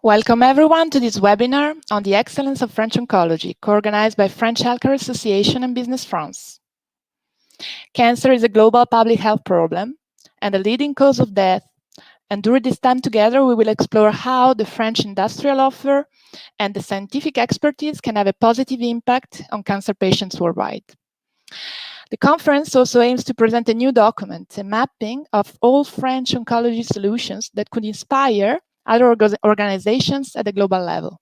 Welcome everyone to this webinar on the excellence of French oncology, co-organized by French Healthcare Association and Business France. Cancer is a global public health problem and a leading cause of death. And during this time together, we will explore how the French industrial offer and the scientific expertise can have a positive impact on cancer patients worldwide. The conference also aims to present a new document, a mapping of all French oncology solutions that could inspire other organizations at the global level.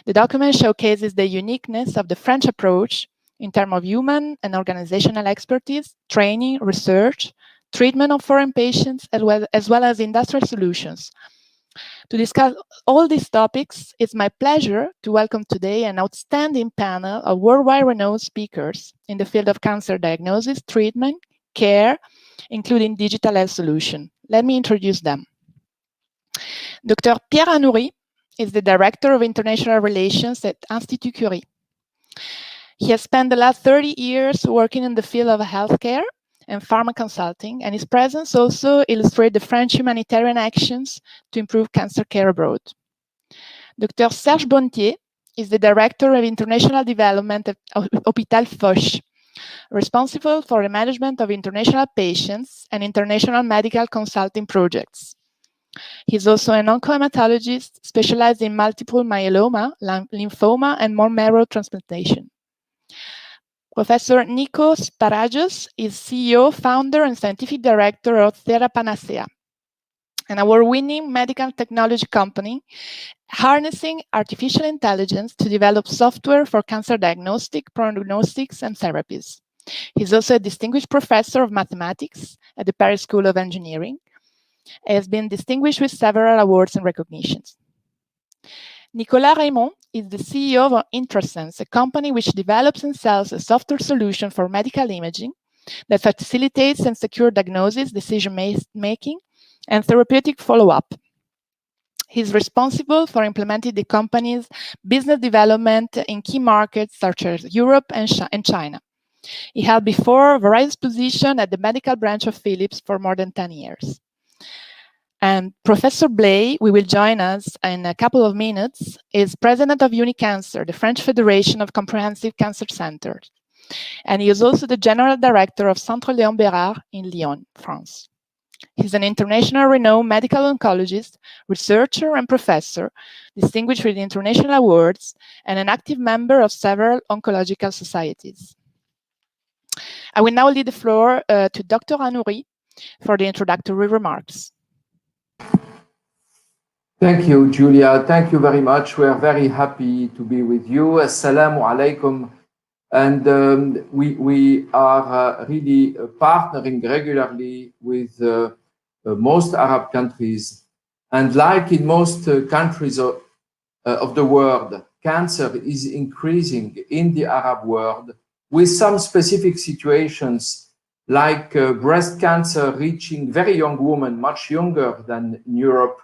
The document showcases the uniqueness of the French approach in terms of human and organizational expertise, training, research, treatment of foreign patients, as well as industrial solutions. To discuss all these topics, it's my pleasure to welcome today an outstanding panel of worldwide renowned speakers in the field of cancer diagnosis, treatment, care, including digital health solutions. Let me introduce them. Dr. Pierre Anoury is the Director of International Relations at Institut Curie. He has spent the last 30 years working in the field of healthcare and pharma consulting, and his presence also illustrates the French humanitarian actions to improve cancer care abroad. Dr. Serge Bontier is the Director of International Development at Hôpital Foch, responsible for the management of international patients and international medical consulting projects. He's also an oncohematologist specialized in multiple myeloma, lymphoma, and bone marrow transplantation. Professor Nikos Paragios is CEO, founder, and scientific director of Thera Panacea, an award-winning medical technology company harnessing artificial intelligence to develop software for cancer diagnostic, prognostics, and therapies. He's also a distinguished professor of mathematics at the Paris School of Engineering. He has been distinguished with several awards and recognitions. Nicolas Raymond is the CEO of Intrasense, a company which develops and sells a software solution for medical imaging that facilitates and secures diagnosis, decision-making, and therapeutic follow-up. He's responsible for implementing the company's business development in key markets such as Europe and China. He held before various positions at the medical branch of Philips for more than 10 years. And Professor Blay, who will join us in a couple of minutes, is president of Unicancer, the French Federation of Comprehensive Cancer Centers. And he is also the general director of Centre Léon Bérard in Lyon, France. He's an international renowned medical oncologist, researcher, and professor, distinguished with international awards, and an active member of several oncological societies. I will now leave the floor to Dr. Anoury for the introductory remarks. Thank you, Julia. Thank you very much. We are very happy to be with you. Assalamu alaikum. And we are really partnering regularly with most Arab countries. And like in most countries of the world, cancer is increasing in the Arab world with some specific situations like breast cancer reaching very young women, much younger than in Europe,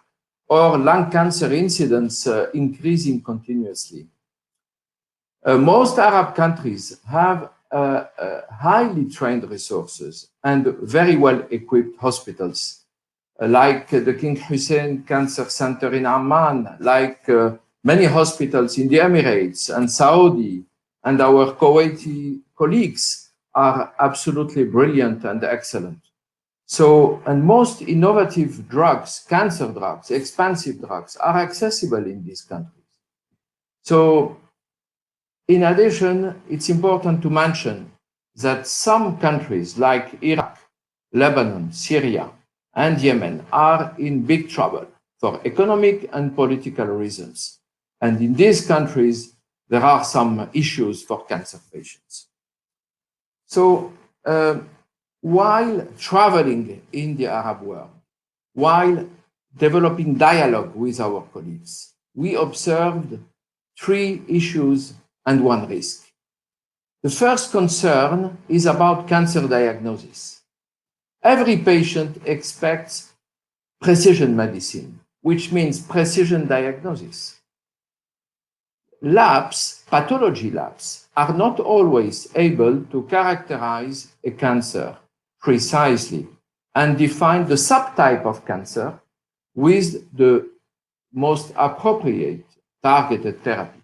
or lung cancer incidence increasing continuously. Most Arab countries have highly trained resources and very well-equipped hospitals, like the King Hussein Cancer Center in Amman, like many hospitals in the Emirates and Saudi, and our Kuwaiti colleagues are absolutely brilliant and excellent. So, and most innovative drugs, cancer drugs, expensive drugs, are accessible in these countries. So, in addition, it's important to mention that some countries like Iraq, Lebanon, Syria, and Yemen are in big trouble for economic and political reasons. And in these countries, there are some issues for cancer patients. So, while traveling in the Arab world, while developing dialogue with our colleagues, we observed 3 issues and 1 risk. The first concern is about cancer diagnosis. Every patient expects precision medicine, which means precision diagnosis. Labs, pathology labs, are not always able to characterize a cancer precisely and define the subtype of cancer with the most appropriate targeted therapy.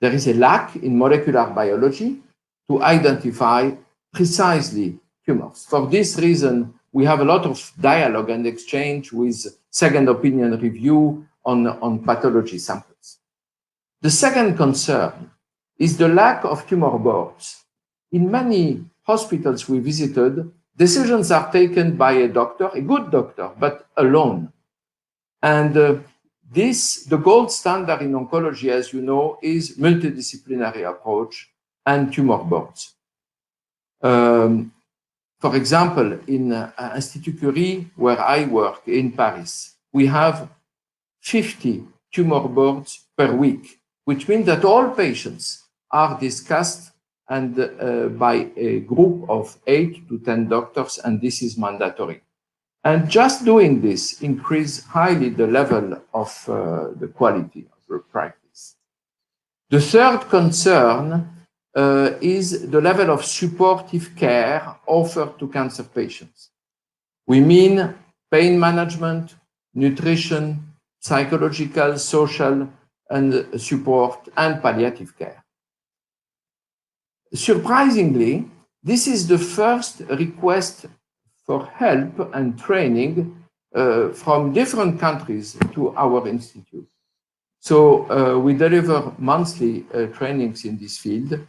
There is a lack in molecular biology to identify precisely tumors. For this reason, we have a lot of dialogue and exchange with second opinion review on pathology samples. The second concern is the lack of tumor boards. In many hospitals we visited, decisions are taken by a doctor, a good doctor, but alone. And the gold standard in oncology, as you know, is multidisciplinary approach and tumor boards. For example, in Institut Curie, where I work in Paris, we have 50 tumor boards per week, which means that all patients are discussed and by a group of 8 to 10 doctors, and this is mandatory. And just doing this increases highly the level of the quality of the practice. The third concern is the level of supportive care offered to cancer patients. We mean pain management, nutrition, psychological, social, and support, and palliative care. Surprisingly, this is the first request for help and training from different countries to our institute. So we deliver monthly trainings in this field,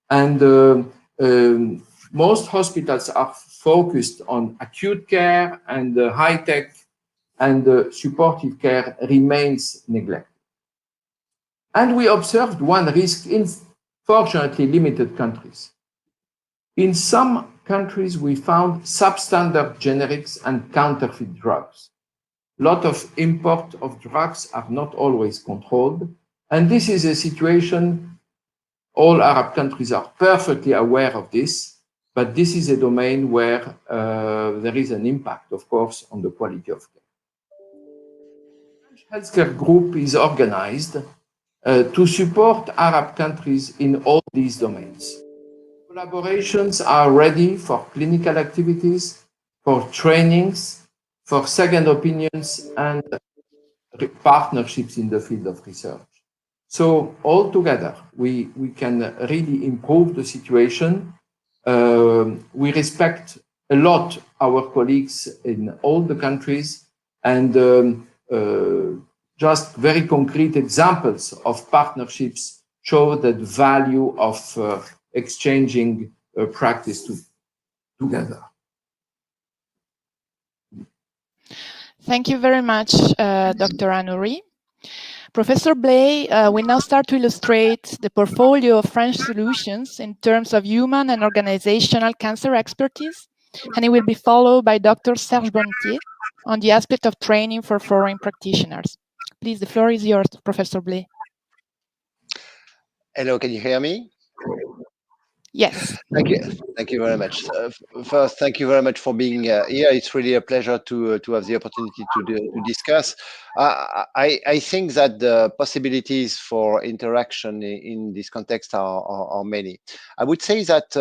and most hospitals are focused on acute care, and high-tech and supportive care remains neglected. And we observed one risk in fortunately limited countries. In some countries, we found substandard generics and counterfeit drugs. A lot of import of drugs are not always controlled. And this is a situation, all Arab countries are perfectly aware of this, but this is a domain where there is an impact, of course, on the quality of care. The French healthcare group is organized to support Arab countries in all these domains. Collaborations are ready for clinical activities, for trainings, for second opinions, and partnerships in the field of research. So altogether, we can really improve the situation. We respect a lot our colleagues in all the countries, and just very concrete examples of partnerships show the value of exchanging practice together. Thank you very much, Dr. Anouri. Professor Blay will now start to illustrate the portfolio of French solutions in terms of human and organizational cancer expertise, and he will be followed by Dr. Serge Bonnetier on the aspect of training for foreign practitioners. Please, the floor is yours, Professor Blay. Hello, can you hear me? Yes. Thank you very much. First, thank you very much for being here. It's really a pleasure to have the opportunity to discuss. I think that the possibilities for interaction in this context are many. I would say that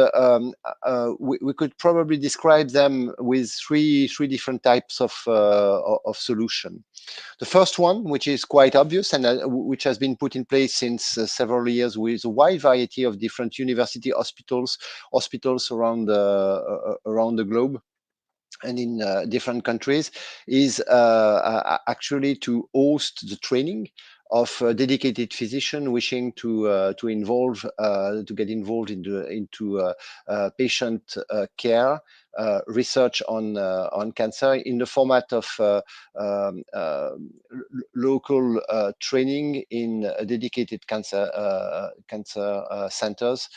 we could probably describe them with three different types of solution. The first one, which is quite obvious and which has been put in place since several years with a wide variety of different university hospitals around the globe and in different countries, is actually to host the training of a dedicated physician wishing to get involved into patient care, research on cancer in the format of local training in dedicated cancer centers,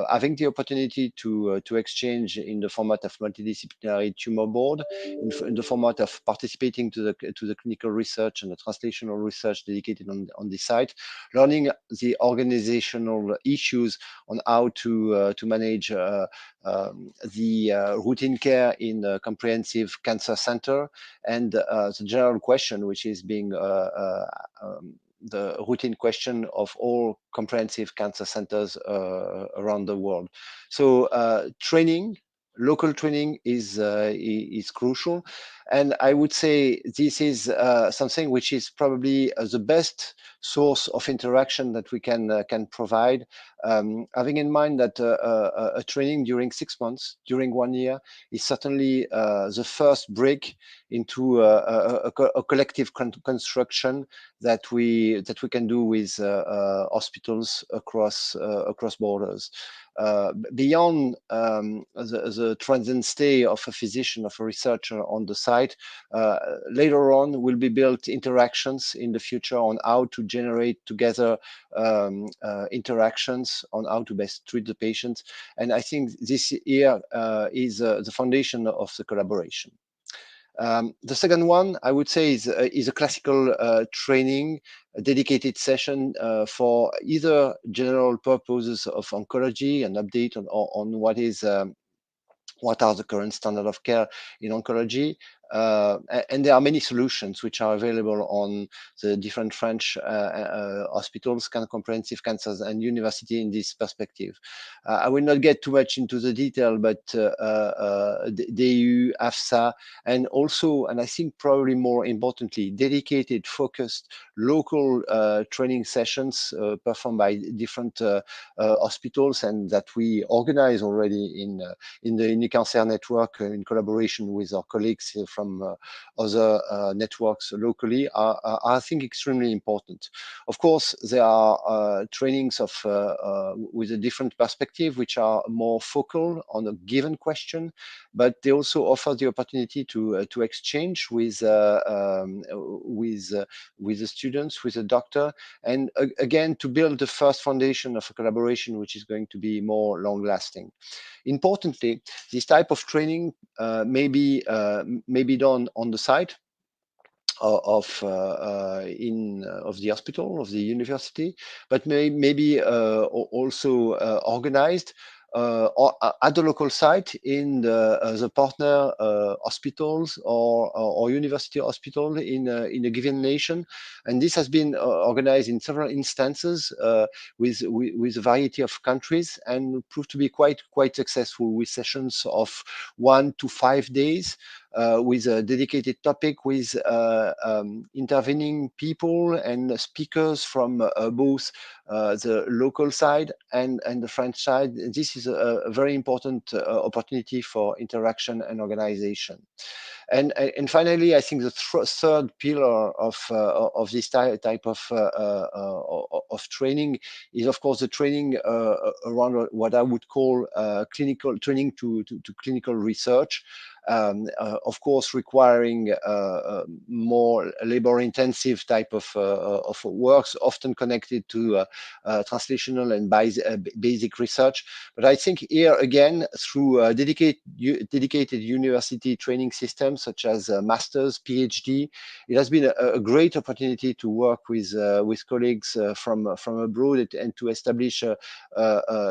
having the opportunity to exchange in the format of multidisciplinary tumor board, in the format of participating to the clinical research and the translational research dedicated on the site, learning the organizational issues on how to manage the routine care in a comprehensive cancer center, and the general question, which is being the routine question of all comprehensive cancer centers around the world. So training, local training is crucial. And I would say this is something which is probably the best source of interaction that we can provide, having in mind that a training during 6 months, during 1 year, is certainly the first break into a collective construction that we can do with hospitals across borders. Beyond the transient stay of a physician, of a researcher on the site, later on will be built interactions in the future on how to generate together interactions on how to best treat the patients. And I think this here is the foundation of the collaboration. The second one, I would say, is a classical training, a dedicated session for either general purposes of oncology, an update on what are the current standard of care in oncology. And there are many solutions which are available on the different French hospitals, comprehensive cancers and university in this perspective. I will not get too much into the detail, but DU, AFSA, and also, and I think probably more importantly, dedicated, focused local training sessions performed by different hospitals, and that we organize already in the Cancer network in collaboration with our colleagues from other networks locally are, I think, extremely important. Of course, there are trainings of with a different perspective, which are more focal on a given question, but they also offer the opportunity to exchange with the students, with the doctor, and again to build the first foundation of a collaboration which is going to be more long-lasting. Importantly, this type of training may be done on the site of the hospital, of the university, but maybe also organized or at the local site in the partner hospitals or university hospital in a given nation. And this has been organized in several instances with a variety of countries, and proved to be quite successful, with sessions of 1 to 5 days with a dedicated topic, with intervening people and speakers from both the local side and the French side. This is a very important opportunity for interaction and organization. And finally, I think the third pillar of this type of training is, of course, the training around what I would call clinical training to clinical research. Of course, requiring more labor-intensive type of works, often connected to translational and basic research. But I think here again, through dedicated university training systems such as masters, PhD, it has been a great opportunity to work with colleagues from abroad and to establish a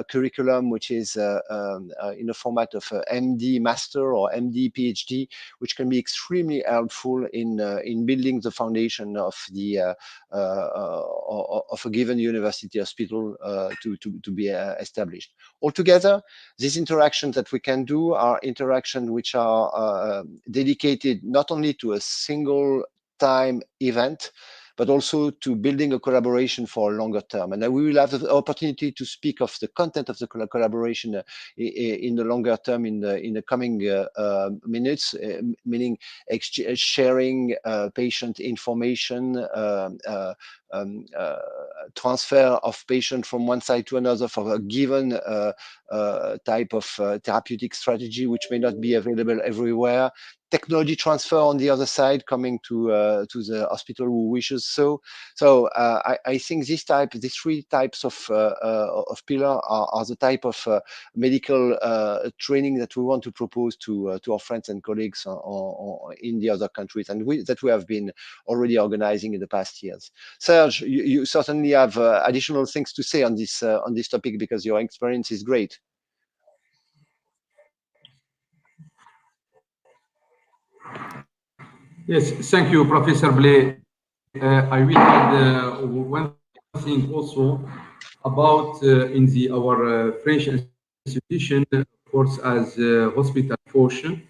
curriculum which is in the format of MD master or MD PhD, which can be extremely helpful in building the foundation of a given university hospital to be established. Altogether, these interactions that we can do are interactions which are dedicated not only to a single time event, but also to building a collaboration for a longer term. And we will have the opportunity to speak of the content of the collaboration in the longer term in the coming minutes, meaning sharing patient information, transfer of patient from one side to another for a given type of therapeutic strategy, which may not be available everywhere. Technology transfer on the other side, coming to the hospital who wishes so. So I think these three types of pillar are the type of medical training that we want to propose to our friends and colleagues in the other countries, and that we have been already organizing in the past years. Serge, you certainly have additional things to say on this topic, because your experience is great. Yes, thank you, Professor Blay. I will add one thing also about in our French institution, of course, as hospital portion.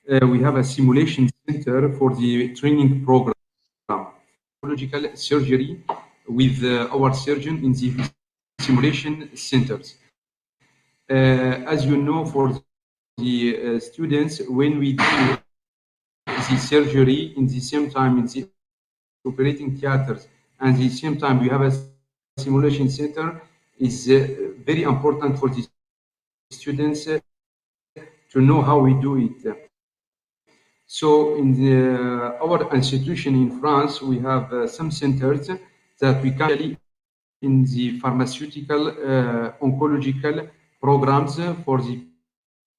we have a simulation center for the training program, oncological surgery, with our surgeon in the simulation centers. As you know, for the students, when we do the surgery in the same time in the operating theaters, and the same time we have a simulation center, is very important for the students to know how we do it. So in our institution in France, we have some centers that we can actually in the pharmaceutical oncological programs for the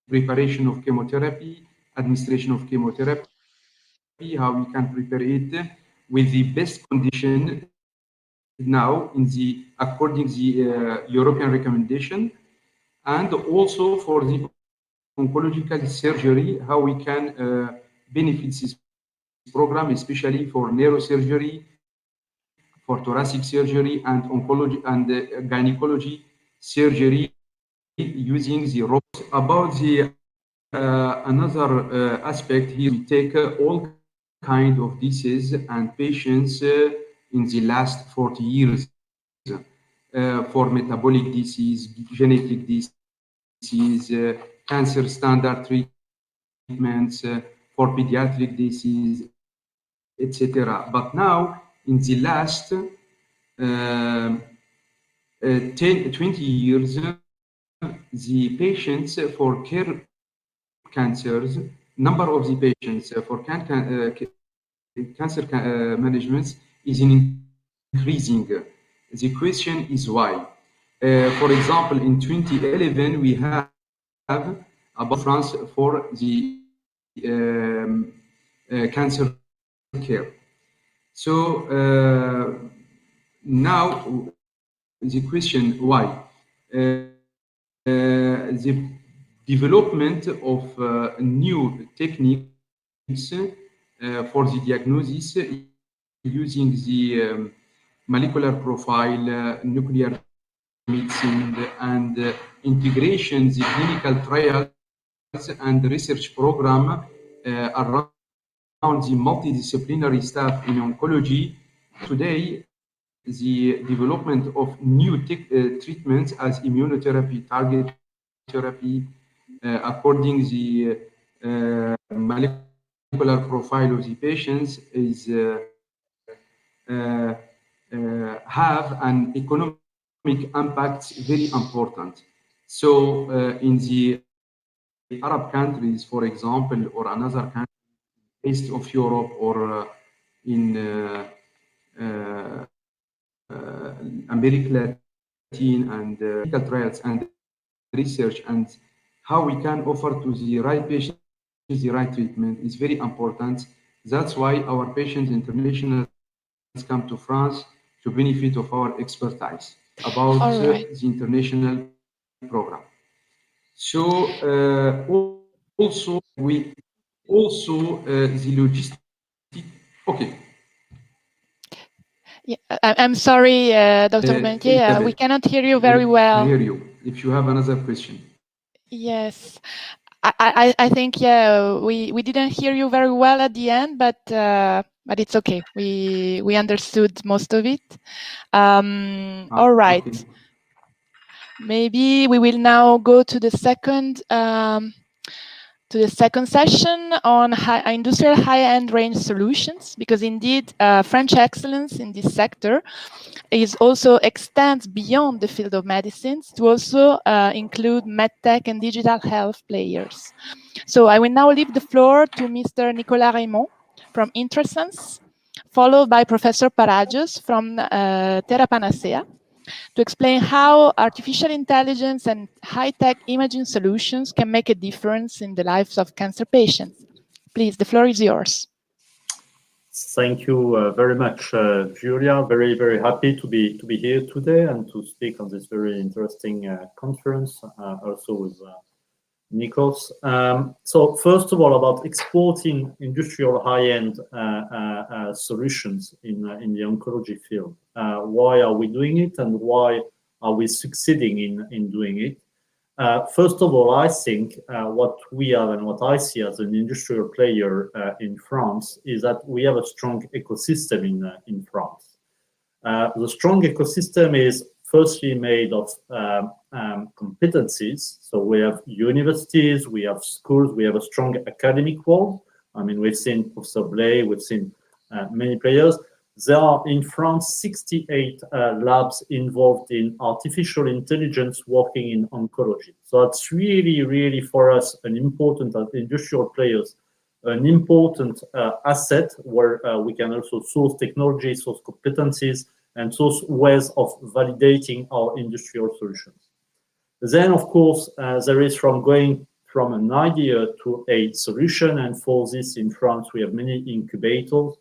preparation of chemotherapy, administration of chemotherapy, how we can prepare it with the best condition now in the according the European recommendation, and also for the oncological surgery, how we can benefit this program, especially for neurosurgery, for thoracic surgery, and oncology and gynecology surgery using the robots. About the another aspect here, we take all kind of diseases and patients in the last 40 years for metabolic disease, genetic disease, cancer standard treatments, for pediatric disease, etc. But now, in the last 20 years, the patients for care cancers, number of the patients for cancer management is increasing. The question is why. For example, in 2011, we have about France for the cancer care. So now the question why. The development of new techniques for the diagnosis using the molecular profile, nuclear medicine, and integration the clinical trials and research program around the multidisciplinary staff in oncology. Today, the development of new treatments as immunotherapy, target therapy, according the molecular profile of the patients, is have an economic impact very important. So in the Arab countries, for example, or another country east of Europe, or in America Latin, and clinical trials and research, and how we can offer to the right patients the right treatment is very important. That's why our patients internationals come to France to benefit of our expertise about the international program. So also we also the logistic. Okay. Yeah, I'm sorry, Dr. Bentier, we cannot hear you very well. I hear you. If you have another question. Yes, I think, yeah, we didn't hear you very well at the end, but it's okay. We understood most of it. All right. Okay. Maybe we will now go to the second session on industrial high-end range solutions, because indeed French excellence in this sector is also extends beyond the field of medicines to also include medtech and digital health players. So I will now leave the floor to Mr. Nicolas Raymond from Intrasense, followed by Professor Paragios from Terra Panacea, to explain how artificial intelligence and high-tech imaging solutions can make a difference in the lives of cancer patients. Please, the floor is yours. Thank you very much, Julia. Very, very happy to be here today and to speak on this very interesting conference, also with Nikos. So first of all, about exporting industrial high-end solutions in the oncology field. Why are we doing it, and why are we succeeding in doing it? First of all, I think what we have and what I see as an industrial player in France is that we have a strong ecosystem in France. The strong ecosystem is firstly made of competencies. So we have universities, we have schools, we have a strong academic world. I mean, we've seen Professor Blay, we've seen many players. There are in France 68 labs involved in artificial intelligence working in oncology. So that's really, really for us an important, as industrial players, an important asset where we can also source technology, source competencies, and source ways of validating our industrial solutions. Then, of course, there is from going from an idea to a solution, and for this in France we have many incubators.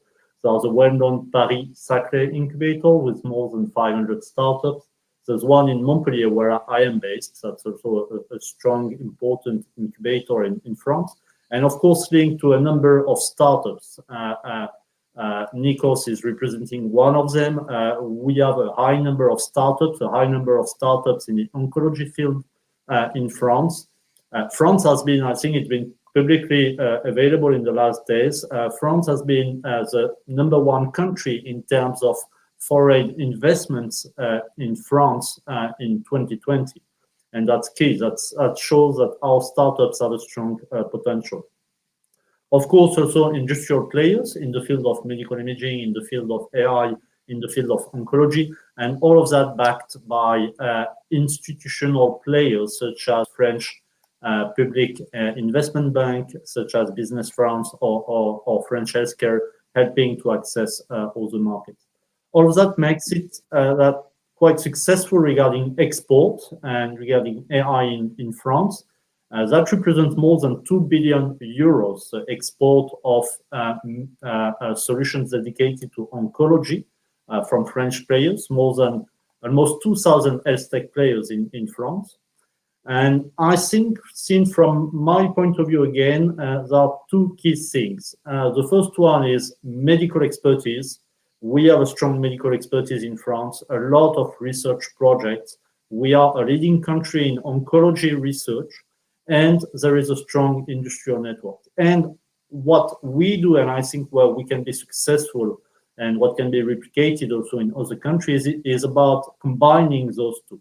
There's a well-known Paris-Saclay incubator with more than 500 startups. There's one in Montpellier where I am based. That's also a strong, important incubator in France. And of course, linked to a number of startups. Nikos is representing one of them. We have a high number of startups in the oncology field in France. France has been, I think it's been publicly available in the last days. France has been the #1 country in terms of foreign investments in France in 2020. And that's key. That shows that our startups have a strong potential. Of course, also industrial players in the field of medical imaging, in the field of AI, in the field of oncology, and all of that backed by institutional players such as French public investment bank, such as Business France or French healthcare, helping to access all the markets. All of that makes it that quite successful regarding export and regarding AI in France. That represents more than 2 billion euros export of solutions dedicated to oncology from French players, more than almost 2,000 health tech players in France. And I think, seen from my point of view again, there are two key things. The first one is medical expertise. We have a strong medical expertise in France, a lot of research projects. We are a leading country in oncology research, and there is a strong industrial network. And what we do, and I think where we can be successful and what can be replicated also in other countries, is about combining those two.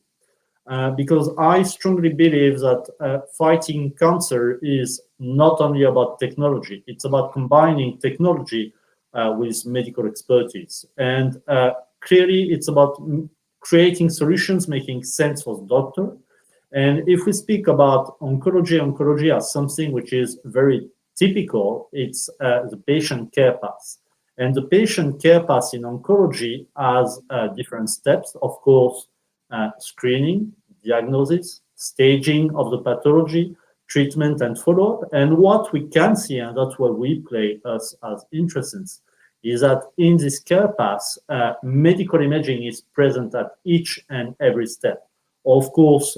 Because I strongly believe that fighting cancer is not only about technology, it's about combining technology with medical expertise. And clearly, it's about creating solutions making sense for the doctor. And if we speak about oncology as something which is very typical, it's the patient care path. And the patient care path in oncology has different steps, of course, screening, diagnosis, staging of the pathology, treatment and follow-up. And what we can see, and that's where we play as interests, is that in this care path, medical imaging is present at each and every step. Of course,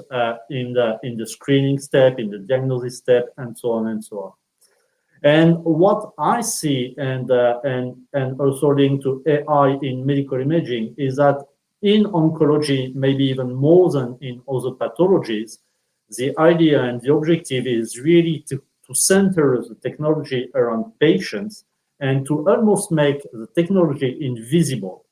in the screening step, in the diagnosis step, and so on and so on. And what I see, and also linked to AI in medical imaging, is that in oncology, maybe even more than in other pathologies, the idea and the objective is really to center the technology around patients and to almost make the technology invisible.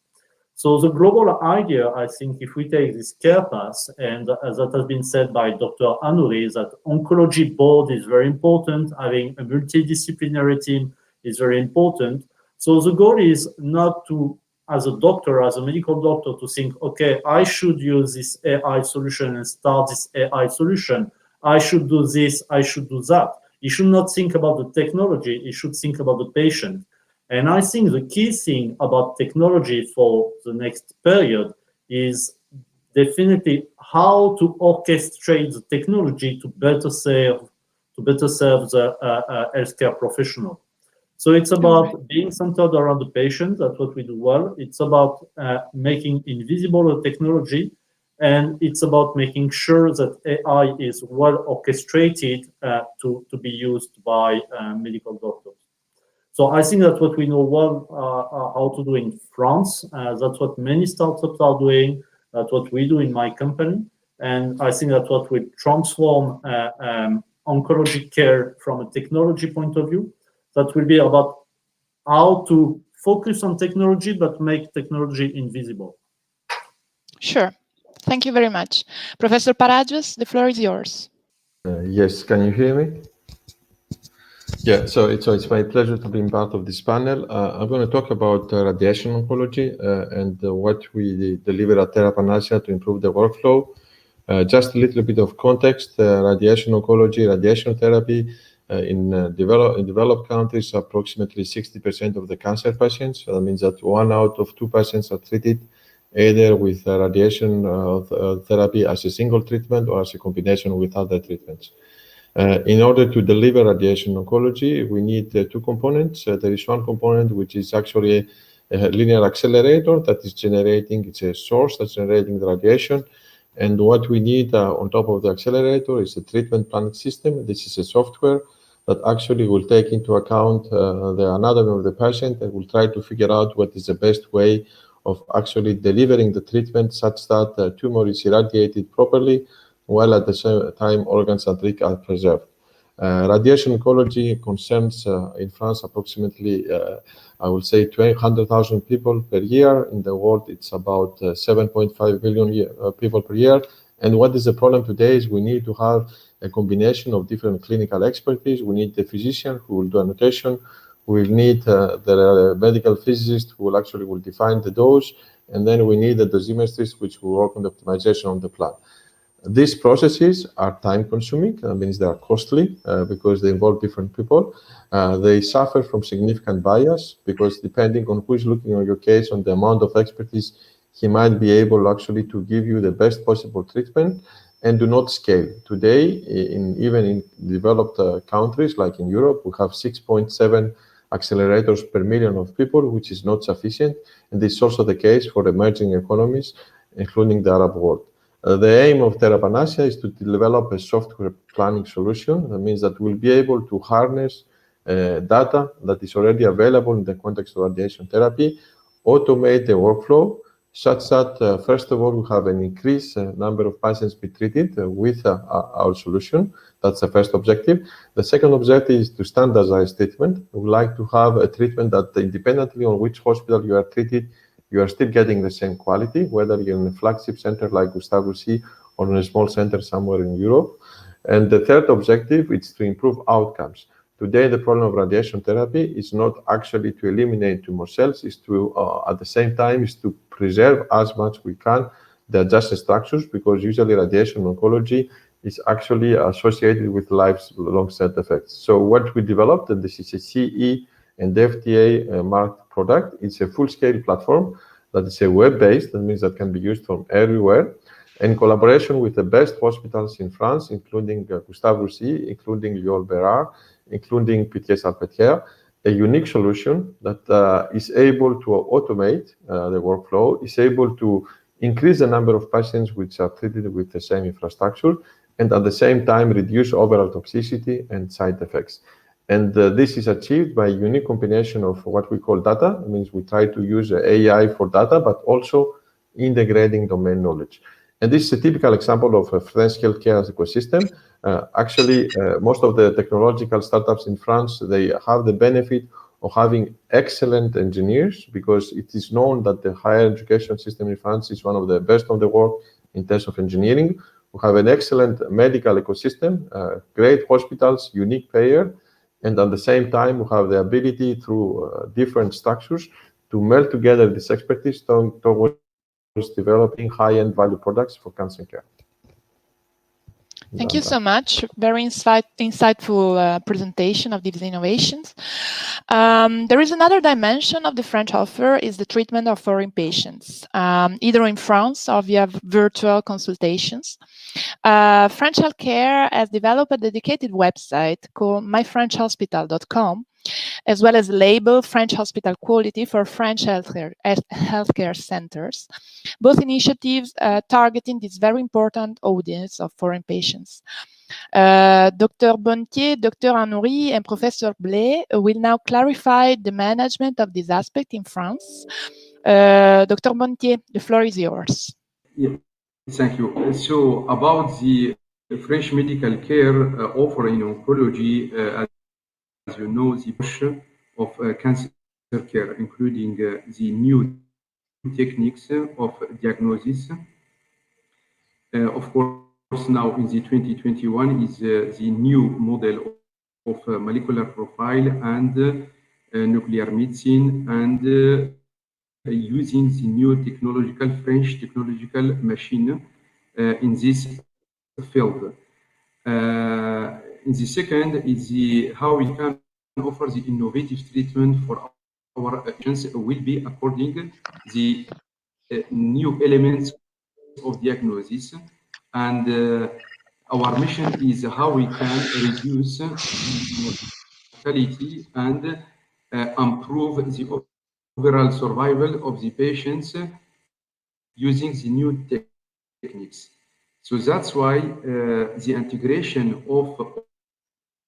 So the global idea, I think, if we take this care path, and as that has been said by Dr. Anouri, is that oncology board is very important, having a multidisciplinary team is very important. So the goal is not to, as a doctor, as a medical doctor, to think, okay, I should use this AI solution and start this AI solution. I should do this, I should do that. You should not think about the technology, you should think about the patient. And I think the key thing about technology for the next period is definitely how to orchestrate the technology to better serve the healthcare professional. So it's about being centered around the patient. That's what we do well. It's about making invisible the technology, and it's about making sure that AI is well orchestrated to be used by medical doctors. So I think that's what we know well how to do in France. That's what many startups are doing. That's what we do in my company. And I think that's what will transform oncology care from a technology point of view. That will be about how to focus on technology, but make technology invisible. Sure. Thank you very much. Professor Paragios, the floor is yours. Yes, can you hear me? Yeah, so it's my pleasure to be part of this panel. I'm going to talk about radiation oncology and what we deliver at Therapanasia to improve the workflow. Just a little bit of context, radiation oncology, radiation therapy in developed countries, approximately 60% of the cancer patients. So that means that 1 out of 2 patients are treated either with radiation therapy as a single treatment or as a combination with other treatments. In order to deliver radiation oncology, we need 2 components. There is one component which is actually a linear accelerator that is generating, it's a source that's generating the radiation. And what we need on top of the accelerator is a treatment planning system. This is a software that actually will take into account the anatomy of the patient and will try to figure out what is the best way of actually delivering the treatment such that the tumor is irradiated properly, while at the same time organs and tissue are preserved. Radiation oncology concerns in France approximately, I will say, 200,000 people per year. In the world, it's about 7.5 million people per year. And what is the problem today is we need to have a combination of different clinical expertise. We need the physician who will do annotation. We need the medical physicist who will define the dose. And then we need the dosimetrist which will work on the optimization of the plan. These processes are time-consuming. That means they are costly because they involve different people. They suffer from significant bias because depending on who is looking on your case, on the amount of expertise, he might be able actually to give you the best possible treatment and do not scale. Today, even in developed countries like in Europe, we have 6.7 accelerators per million of people, which is not sufficient. And this is also the case for emerging economies, including the Arab world. The aim of Therapanasia is to develop a software planning solution. That means that we'll be able to harness data that is already available in the context of radiation therapy, automate the workflow, such that, first of all, we have an increased number of patients be treated with our solution. That's the first objective. The second objective is to standardize treatment. We would like to have a treatment that independently on which hospital you are treated, you are still getting the same quality, whether you're in a flagship center like Gustave Roussy or in a small center somewhere in Europe. And the third objective is to improve outcomes. Today, the problem of radiation therapy is not actually to eliminate tumor cells, is to, at the same time, is to preserve as much we can the adjacent structures, because usually radiation oncology is actually associated with lifelong side effects. So what we developed, and this is a CE and FDA marked product, it's a full-scale platform that is a web-based, that means that can be used from everywhere, in collaboration with the best hospitals in France, including Gustave Roussy, including Lior Bérard, including Pitié-Salpêtrière, a unique solution that is able to automate the workflow, is able to increase the number of patients which are treated with the same infrastructure, and at the same time reduce overall toxicity and side effects. And this is achieved by a unique combination of what we call data. It means we try to use AI for data, but also integrating domain knowledge. And this is a typical example of a French healthcare ecosystem. Actually, most of the technological startups in France, they have the benefit of having excellent engineers, because it is known that the higher education system in France is one of the best of the world in terms of engineering. We have an excellent medical ecosystem, great hospitals, unique payer, and at the same time, we have the ability through different structures to meld together this expertise towards developing high-end value products for cancer care. Thank you so much. Very insightful presentation of these innovations. There is another dimension of the French offer, is the treatment of foreign patients, either in France or via virtual consultations. French Healthcare has developed a dedicated website called myfrenchhospital.com, as well as a label French Hospital Quality for French healthcare centers, both initiatives targeting this very important audience of foreign patients. Dr. Bontier, Dr. Anoury, and Professor Blais will now clarify the management of this aspect in France. Dr. Bontier, the floor is yours. Yeah. Thank you. So about the French medical care offer in oncology, as you know, the push of cancer care, including the new techniques of diagnosis. Of course, now in the 2021 is the new model of molecular profile and nuclear medicine and using the new French technological machine in this field. In the second is how we can offer the innovative treatment for our patients will be according the new elements of diagnosis, and our mission is how we can reduce the mortality and improve the overall survival of the patients using the new techniques. So that's why the integration of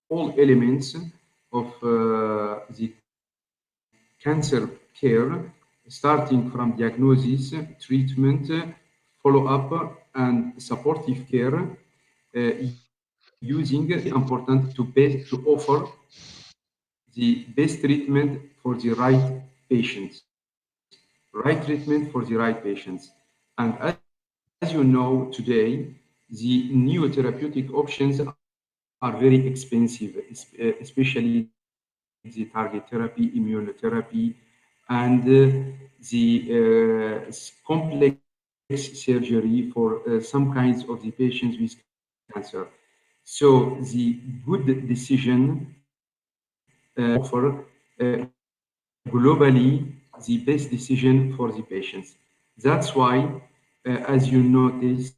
all elements of the cancer care, starting from diagnosis, treatment, follow-up, and supportive care, using important to offer the best treatment for the right patients, right treatment for the right patients. And as you know today, the new therapeutic options are very expensive, especially the target therapy, immunotherapy, and the complex surgery for some kinds of the patients with cancer. So the good decision offer globally the best decision for the patients. That's why, as you notice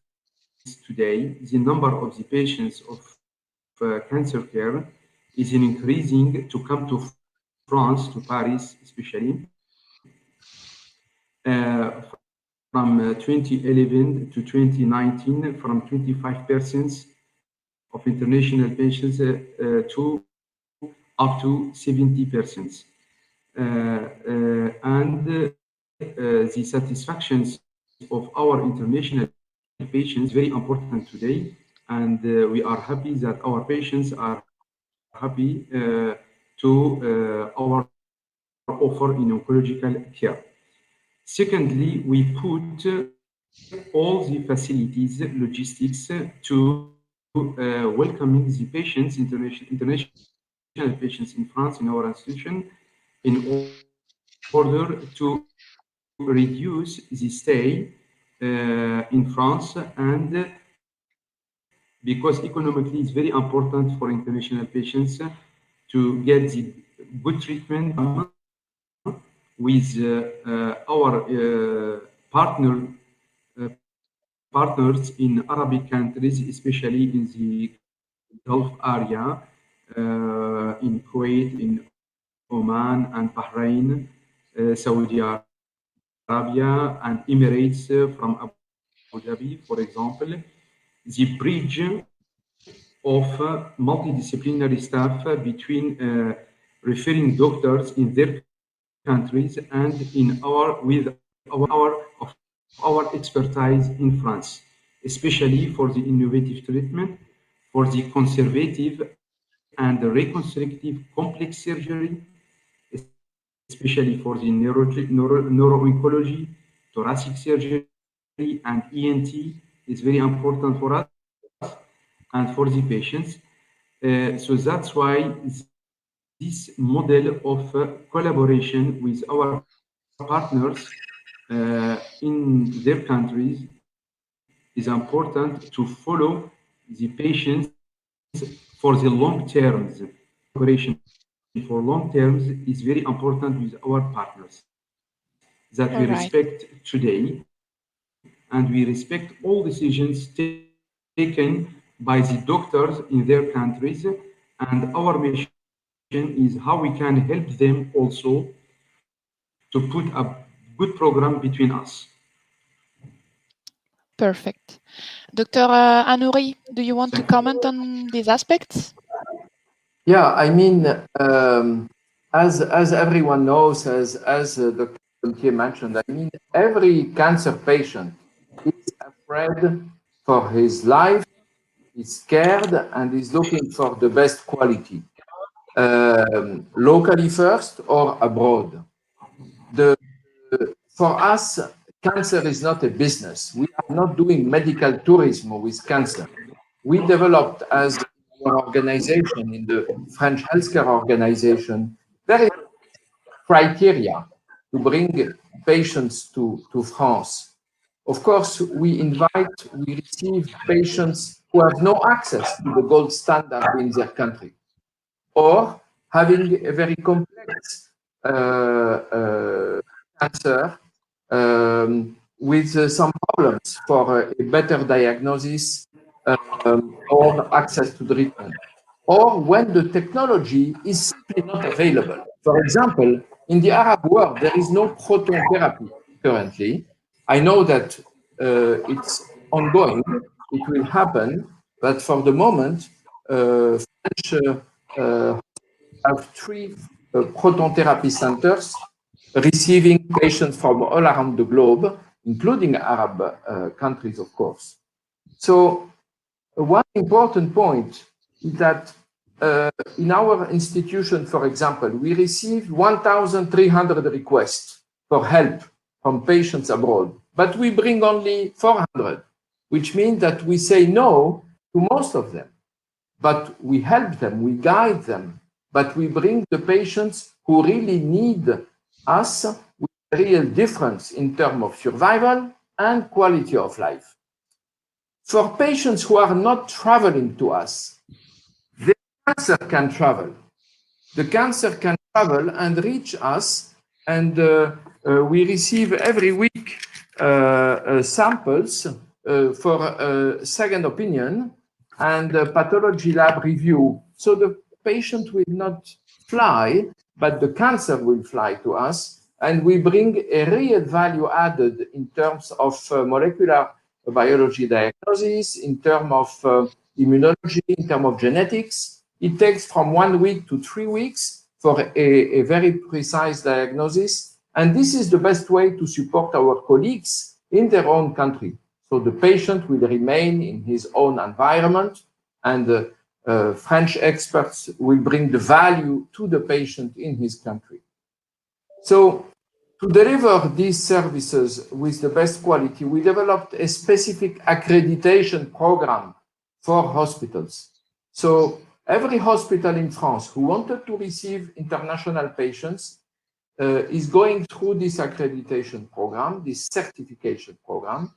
today, the number of the patients of cancer care is increasing to come to France, to Paris especially, from 2011 to 2019, from 25% of international patients to up to 70%. And the satisfactions of our international patients is very important today, and we are happy that our patients are happy to our offer in oncological care. Secondly, we put all the facilities, logistics to welcoming the patients, international patients in France in our institution, in order to reduce the stay in France, and because economically it's very important for international patients to get the good treatment with our partners in Arabic countries, especially in the Gulf area, in Kuwait, in Oman and Bahrain, Saudi Arabia, and Emirates from Abu Dhabi, for example. The bridge of multidisciplinary staff between referring doctors in their countries and in our with our expertise in France, especially for the innovative treatment, for the conservative and the reconstructive complex surgery, especially for the neuro-oncology, thoracic surgery, and ENT is very important for us and for the patients. So that's why this model of collaboration with our partners in their countries is important to follow the patients for the long terms. Collaboration for long terms is very important with our partners, that we respect today, and we respect all decisions All right. taken by the doctors in their countries, and our mission is how we can help them also to put a good program between us. Perfect. Dr. Anouri, do you want to comment on these aspects? Yeah, I mean, as everyone knows, as Dr. Pelletier mentioned, I mean, every cancer patient is a afraid for his life, is scared, and is looking for the best quality, locally first or abroad. For us, cancer is not a business. We are not doing medical tourism with cancer. We developed as an organization in the French healthcare organization very criteria to bring patients to France. Of course, we receive patients who have no access to the gold standard in their country, or having a very complex cancer with some problems for a better diagnosis or access to treatment, or when the technology is simply not available. For example, in the Arab world, there is no proton therapy currently. I know that it's ongoing, it will happen, but for the moment, French have 3 proton therapy centers receiving patients from all around the globe, including Arab countries, of course. So one important point is that in our institution, for example, we receive 1,300 requests for help from patients abroad, but we bring only 400, which means that we say no to most of them. But we help them, we guide them, but we bring the patients who really need us with a real difference in terms of survival and quality of life. For patients who are not traveling to us, the cancer can travel. The cancer can travel and reach us, and we receive every week samples for a second opinion and a pathology lab review. So the patient will not fly, but the cancer will fly to us, and we bring a real value added in terms of molecular biology diagnosis, in terms of immunology, in terms of genetics. It takes from 1 week to 3 weeks for a very precise diagnosis. And this is the best way to support our colleagues in their own country. So the patient will remain in his own environment, and the French experts will bring the value to the patient in his country. So to deliver these services with the best quality, we developed a specific accreditation program for hospitals. So every hospital in France who wanted to receive international patients is going through this accreditation program, this certification program.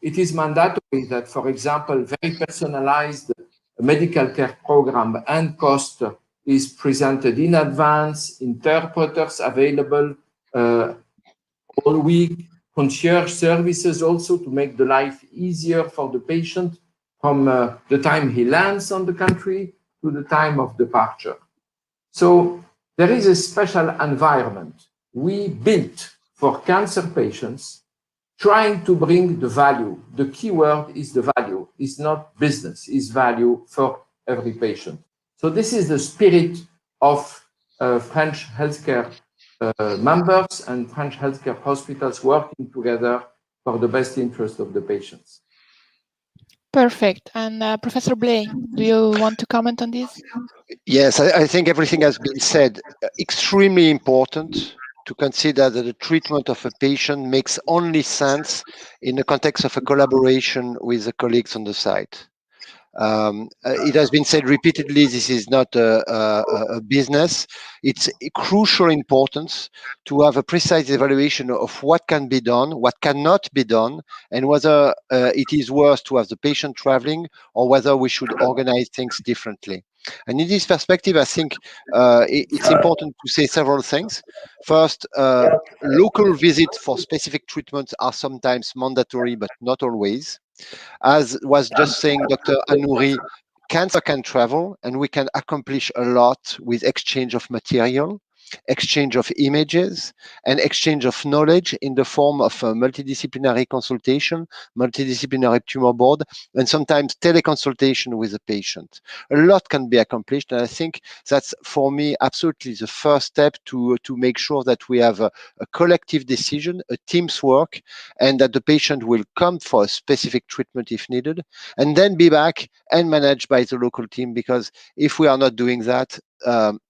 It is mandatory that, for example, very personalized medical care program and cost is presented in advance, interpreters available all week, concierge services also to make the life easier for the patient from the time he lands on the country to the time of departure. So there is a special environment we built for cancer patients, trying to bring the value. The key word is the value. It's not business, it's value for every patient. So this is the spirit of French healthcare members and French healthcare hospitals working together for the best interest of the patients. Perfect. And Professor Blay, do you want to comment on this? Yes, I think everything has been said. Extremely important to consider that the treatment of a patient makes only sense in the context of a collaboration with the colleagues on the site. It has been said repeatedly, this is not a business. It's a crucial importance to have a precise evaluation of what can be done, what cannot be done, and whether it is worth to have the patient traveling or whether we should organize things differently. And in this perspective, I think it's important to say several things. First, local visits for specific treatments are sometimes mandatory, but not always. As was just saying Dr. Anouri, cancer can travel and we can accomplish a lot with exchange of material. exchange of images, and exchange of knowledge in the form of a multidisciplinary consultation, multidisciplinary tumor board, and sometimes teleconsultation with the patient. A lot can be accomplished, and I think that's, for me, absolutely the first step to make sure that we have a collective decision, a team's work, and that the patient will come for a specific treatment if needed, and then be back and managed by the local team, because if we are not doing that,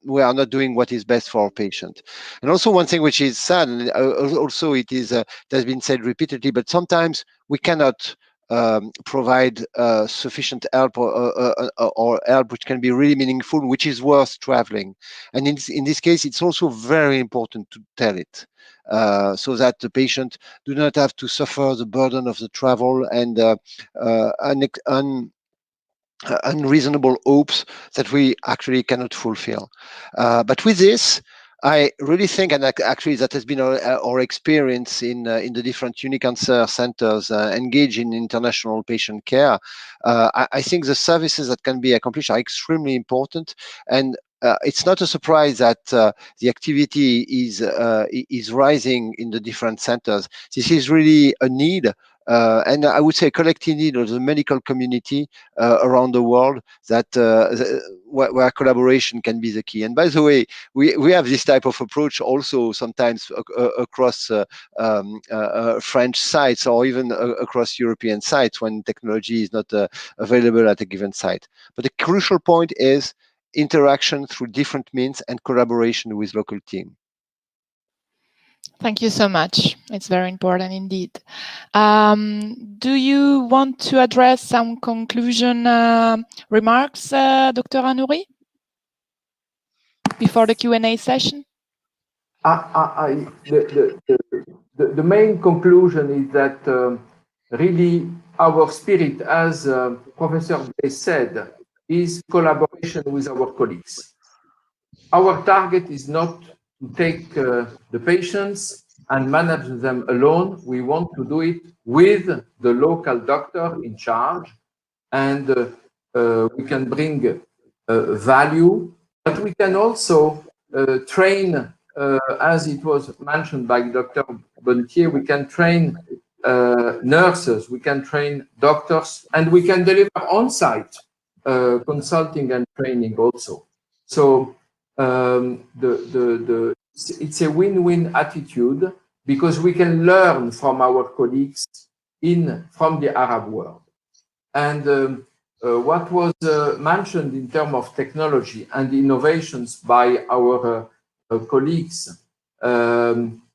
we are not doing what is best for our patient. And also one thing which is sad, and also it has been said repeatedly, but sometimes we cannot provide sufficient help or help which can be really meaningful, which is worth traveling. And in this case, it's also very important to tell it, so that the patient do not have to suffer the burden of the travel and unreasonable hopes that we actually cannot fulfill. But with this, I really think, and actually that has been our experience in the different unicancer centers engaged in international patient care. I think the services that can be accomplished are extremely important, and it's not a surprise that the activity is rising in the different centers. This is really a need, and I would say a collective need of the medical community around the world, that where collaboration can be the key. And by the way, we have this type of approach also sometimes across French sites, or even across European sites when technology is not available at a given site. But the crucial point is interaction through different means and collaboration with local team. Thank you so much. It's very important indeed. Do you want to address some conclusion remarks, Dr. Anouri, before the Q&A session? The main conclusion is that really our spirit, as Professor Blaise said, is collaboration with our colleagues. Our target is not to take the patients and manage them alone. We want to do it with the local doctor in charge, and we can bring value, but we can also train, as it was mentioned by Dr. Bonnetier, we can train nurses, we can train doctors, and we can deliver on-site consulting and training also. So it's a win-win attitude, because we can learn from our colleagues from the Arab world. And what was mentioned in terms of technology and innovations by our colleagues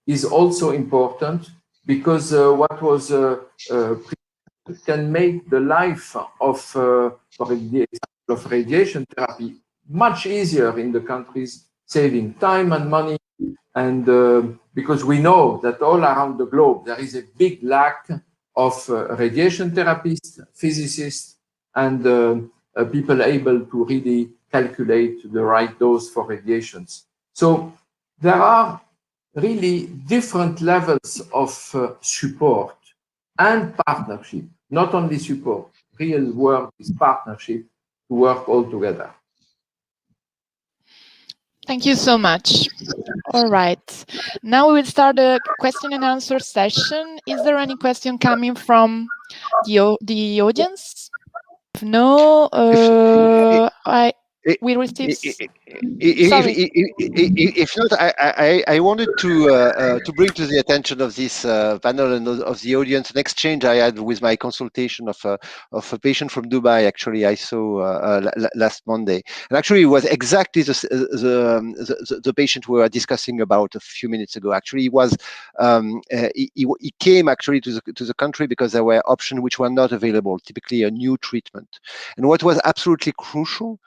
is also important, because what was can make the life of, for the example of radiation therapy, much easier in the countries, saving time and money. And because we know that all around the globe, there is a big lack of radiation therapists, physicists, and people able to really calculate the right dose for radiations. So there are really different levels of support and partnership, not only support, real work is partnership to work all together. Thank you so much. All right. Now we will start the question and answer session. Is there any question coming from the audience? If no, we receive. If not, I wanted to bring to the attention of this panel and of the audience an exchange I had with my consultation of a patient from Dubai. Actually, I saw last Monday, and actually it was exactly the patient we were discussing about a few minutes ago. Actually, he was he came actually to the country because there were options which were not available, typically a new treatment. And what was absolutely crucial,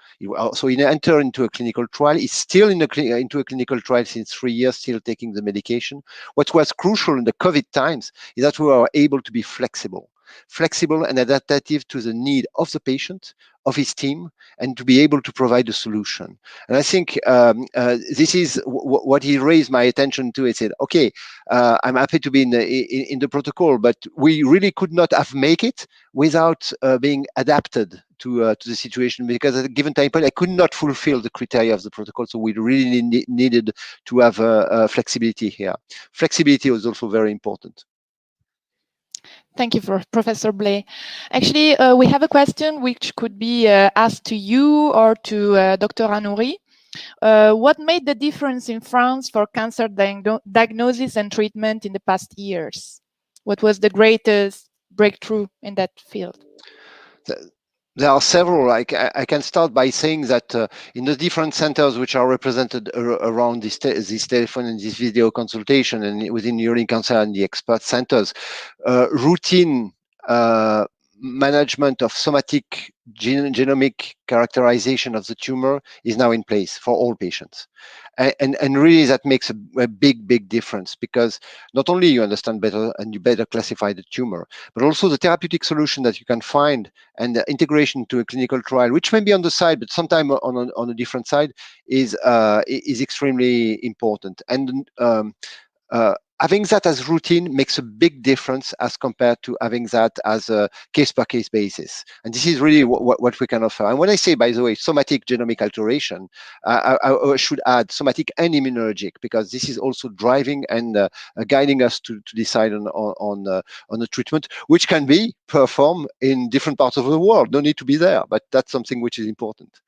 so he entered into a clinical trial. He's still into a clinical trial since 3 years, still taking the medication. What was crucial in the COVID times is that we were able to be flexible. flexible and adaptive to the need of the patient, of his team, and to be able to provide a solution. And I think this is what he raised my attention to. He said, okay, I'm happy to be in the protocol, but we really could not have make it without being adapted to the situation, because at a given time point, I could not fulfill the criteria of the protocol. So we really needed to have flexibility here. Flexibility was also very important. Thank you, for Professor Blay. Actually, we have a question which could be asked to you or to Dr. Anouri. What made the difference in France for cancer diagnosis and treatment in the past years? What was the greatest breakthrough in that field? There are several. I can start by saying that in the different centers which are represented around this telephone and this video consultation, and within urine cancer and the expert centers, routine management of somatic genomic characterization of the tumor is now in place for all patients. And really that makes a big difference, because not only you understand better and you better classify the tumor, but also the therapeutic solution that you can find and the integration to a clinical trial, which may be on the side, but sometime on a different side, is extremely important. And having that as routine makes a big difference as compared to having that as a case-by-case basis. And this is really what we can offer. And when I say, by the way, somatic genomic alteration, I should add somatic and immunologic, because this is also driving and guiding us to decide on the treatment, which can be performed in different parts of the world. No need to be there, but that's something which is important.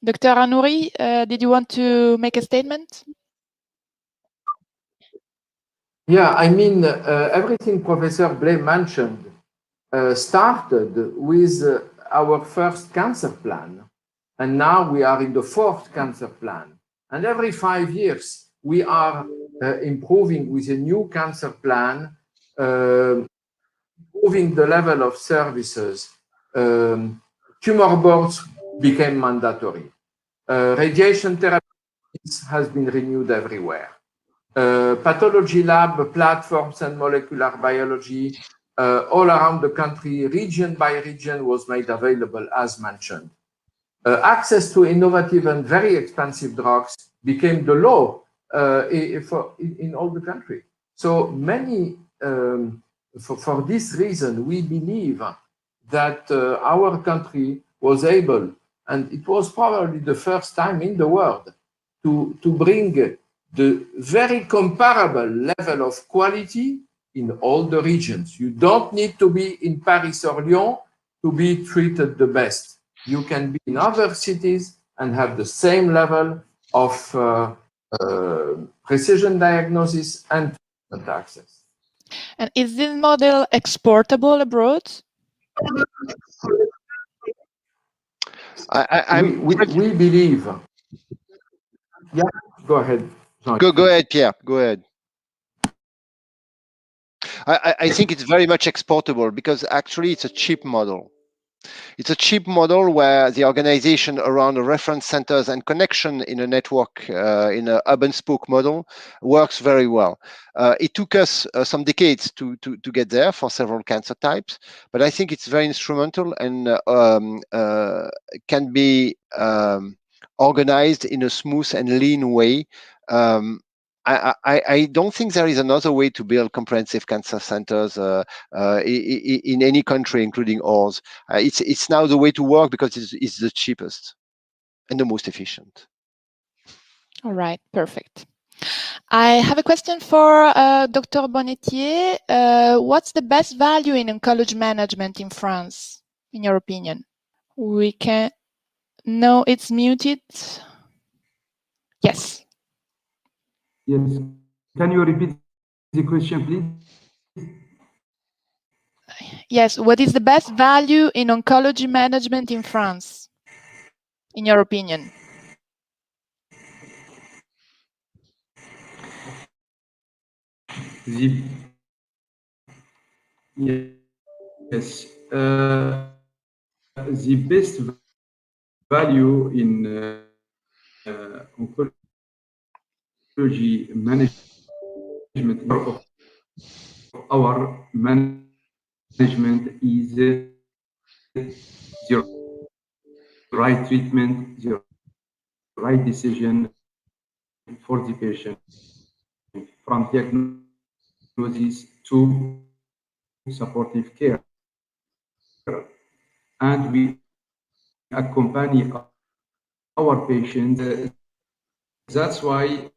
Dr. Anouri, did you want to make a statement? Yeah, I mean, everything Professor Blay mentioned started with our first cancer plan. And now we are in the fourth cancer plan. And every 5 years, we are improving with a new cancer plan, improving the level of services. Tumor boards became mandatory. Radiation therapy has been renewed everywhere. Pathology lab platforms and molecular biology all around the country, region by region, was made available, as mentioned. Access to innovative and very expensive drugs became the law in all the country. So many, for this reason, we believe that our country was able, and it was probably the first time in the world, to bring the very comparable level of quality in all the regions. You don't need to be in Paris or Lyon to be treated the best. You can be in other cities and have the same level of precision diagnosis and treatment access. And is this model exportable abroad? We believe. Yeah, go ahead. Go ahead, Pierre. Go ahead. I think it's very much exportable, because actually it's a cheap model. It's a cheap model where the organization around the reference centers and connection in a network, in a hub and spoke model, works very well. It took us some decades to get there for several cancer types, but I think it's very instrumental and can be organized in a smooth and lean way. I don't think there is another way to build comprehensive cancer centers in any country, including ours. It's now the way to work, because it's the cheapest and the most efficient. All right, perfect. I have a question for Dr. Bonnetier. What's the best value in oncology management in France, in your opinion? We can. No, it's muted. Yes. Yes. Can you repeat the question, please? Yes. What is the best value in oncology management in France, in your opinion? Yes. The best value in oncology management of our management is the right treatment, the right decision for the patient, from diagnosis to supportive care. And we accompany our patients. That's why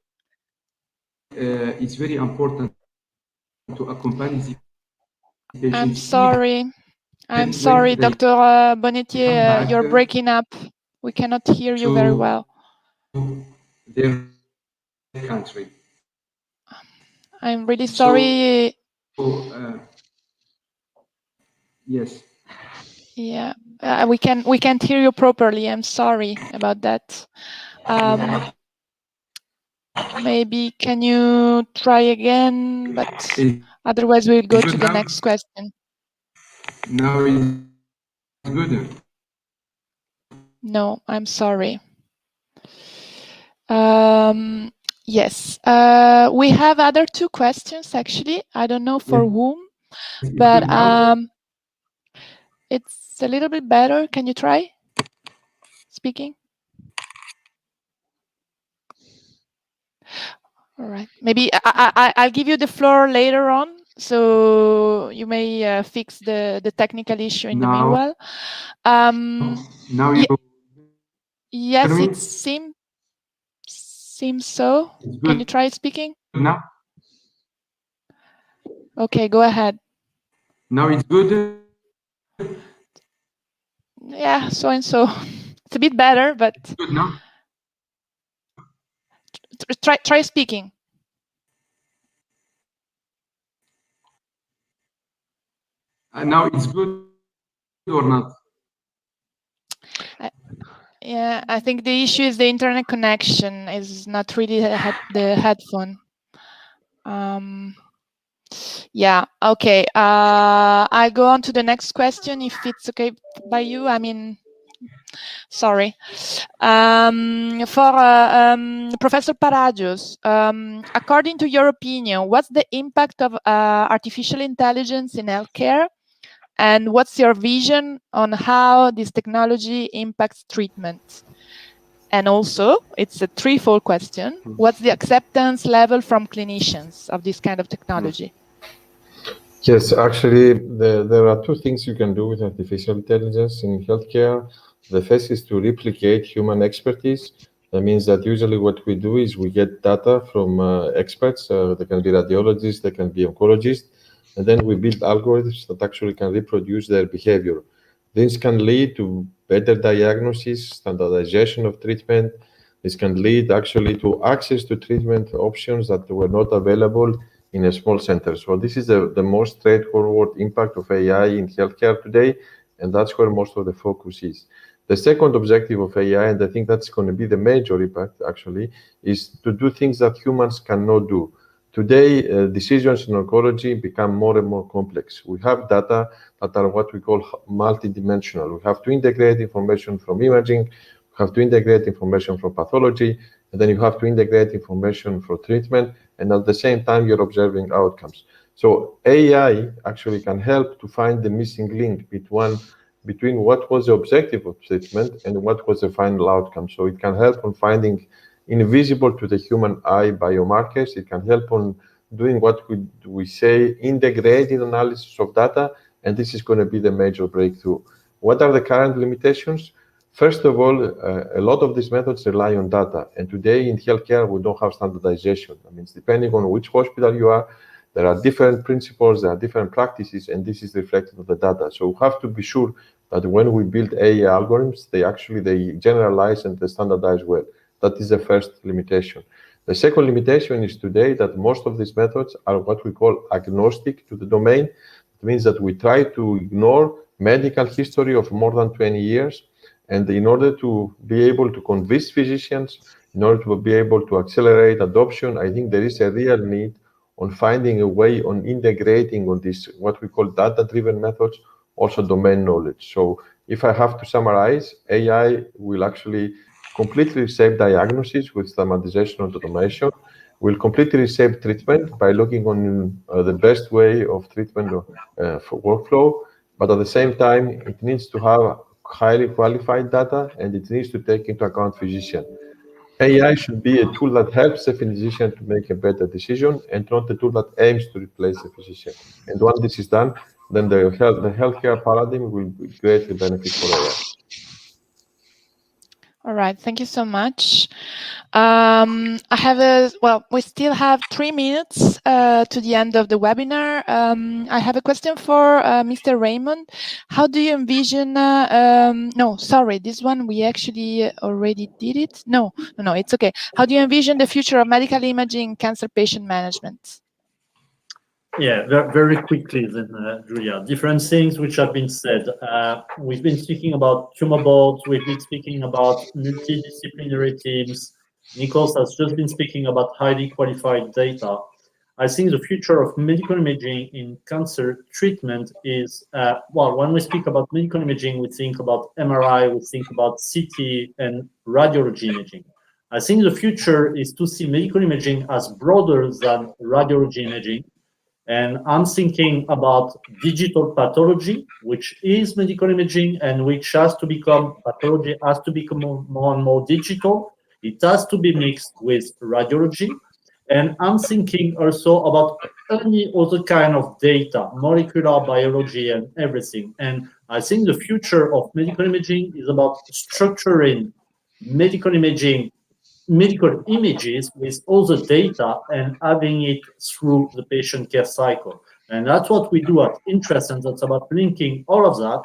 it's very important to accompany the patients. I'm sorry. I'm sorry, Dr. Bonnetier, you're breaking up. We cannot hear you very well. Their country. I'm really sorry. Yes. Yeah, we can't hear you properly. I'm sorry about that. Maybe can you try again? But otherwise, we'll go to the next question. Now it's good. No, I'm sorry. Yes, we have other two questions actually. I don't know for whom, but it's a little bit better. Can you try speaking? All right. Maybe I'll give you the floor later on, so you may fix the technical issue in the meanwhile. Now you. Yes, it seems so. Can you try speaking? Now. Okay, go ahead. Now it's good. Yeah, so and so. It's a bit better, but Good now. Try speaking. Now it's good or not? Yeah, I think the issue is the internet connection is not really the headphone. Yeah, okay. I'll go on to the next question if it's okay by you. I mean, sorry. For Professor Paragios, according to your opinion, what's the impact of artificial intelligence in healthcare? And what's your vision on how this technology impacts treatment? And also, it's a threefold question. What's the acceptance level from clinicians of this kind of technology? Yes, actually, there are two things you can do with artificial intelligence in healthcare. The first is to replicate human expertise. That means that usually what we do is we get data from experts. They can be radiologists, they can be oncologists, and then we build algorithms that actually can reproduce their behavior. This can lead to better diagnosis, standardization of treatment. This can lead actually to access to treatment options that were not available in a small center. So this is the most straightforward impact of AI in healthcare today, and that's where most of the focus is. The second objective of AI, and I think that's going to be the major impact actually, is to do things that humans cannot do. Today, decisions in oncology become more and more complex. We have data that are what we call multidimensional. We have to integrate information from imaging, we have to integrate information from pathology, and then you have to integrate information for treatment, and at the same time, you're observing outcomes. So AI actually can help to find the missing link between what was the objective of treatment and what was the final outcome. So it can help on finding invisible to the human eye biomarkers. It can help on doing what we say integrated analysis of data, and this is going to be the major breakthrough. What are the current limitations? First of all, a lot of these methods rely on data, and today in healthcare we don't have standardization. I mean, depending on which hospital you are, there are different principles, there are different practices, and this is reflected on the data. So we have to be sure that when we build AI algorithms, they generalize and they standardize well. That is the first limitation. The second limitation is today that most of these methods are what we call agnostic to the domain. It means that we try to ignore medical history of more than 20 years. And in order to be able to convince physicians, in order to be able to accelerate adoption, I think there is a real need on finding a way on integrating on this, what we call data-driven methods, also domain knowledge. So if I have to summarize, AI will actually completely reshape diagnosis with standardization and automation. will completely reshape treatment by looking on the best way of treatment for workflow, but at the same time, it needs to have highly qualified data and it needs to take into account physician. AI should be a tool that helps the physician to make a better decision and not a tool that aims to replace the physician. And once this is done, then the healthcare paradigm will greatly benefit for AI. All right, thank you so much. We still have 3 minutes to the end of the webinar. I have a question for Mr. Raymond. How do you envision, no, sorry, this one we actually already did it. No, it's okay. How do you envision the future of medical imaging cancer patient management? Yeah, very quickly then, Julia. Different things which have been said. We've been speaking about tumor boards. We've been speaking about multidisciplinary teams. Nikos has just been speaking about highly qualified data. I think the future of medical imaging in cancer treatment is, when we speak about medical imaging, we think about MRI, we think about CT and radiology imaging. I think the future is to see medical imaging as broader than radiology imaging. And I'm thinking about digital pathology, which is medical imaging and which has to become, pathology has to become more and more digital. It has to be mixed with radiology. And I'm thinking also about any other kind of data, molecular biology and everything. And I think the future of medical imaging is about structuring medical imaging, medical images with all the data and having it through the patient care cycle. And that's what we do at Interest, and that's about linking all of that,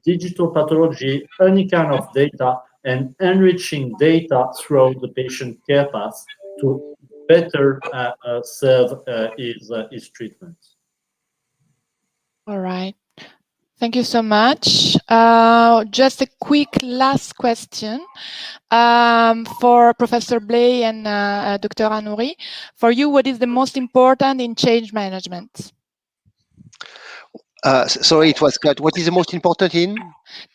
digital pathology, any kind of data, and enriching data throughout the patient care path to better serve his treatment. All right. Thank you so much. Just a quick last question for Professor Blay and Dr. Anouri. For you, what is the most important in change management? Sorry, it was cut. What is the most important in?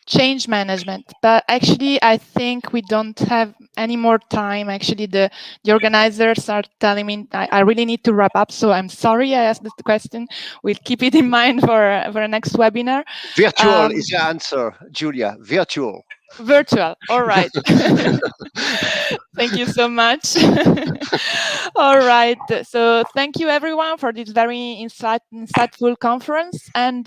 Change management. But actually, I think we don't have any more time. Actually, the organizers are telling me I really need to wrap up. So I'm sorry I asked this question. We'll keep it in mind for a next webinar. Virtual is your answer, Julia. Virtual. Virtual. All right. Thank you so much. All right. So thank you everyone for this very insightful conference. And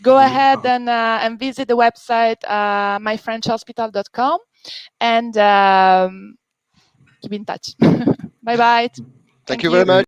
go ahead and visit the website myfrenchhospital.com and keep in touch. Bye bye. Thank you very much.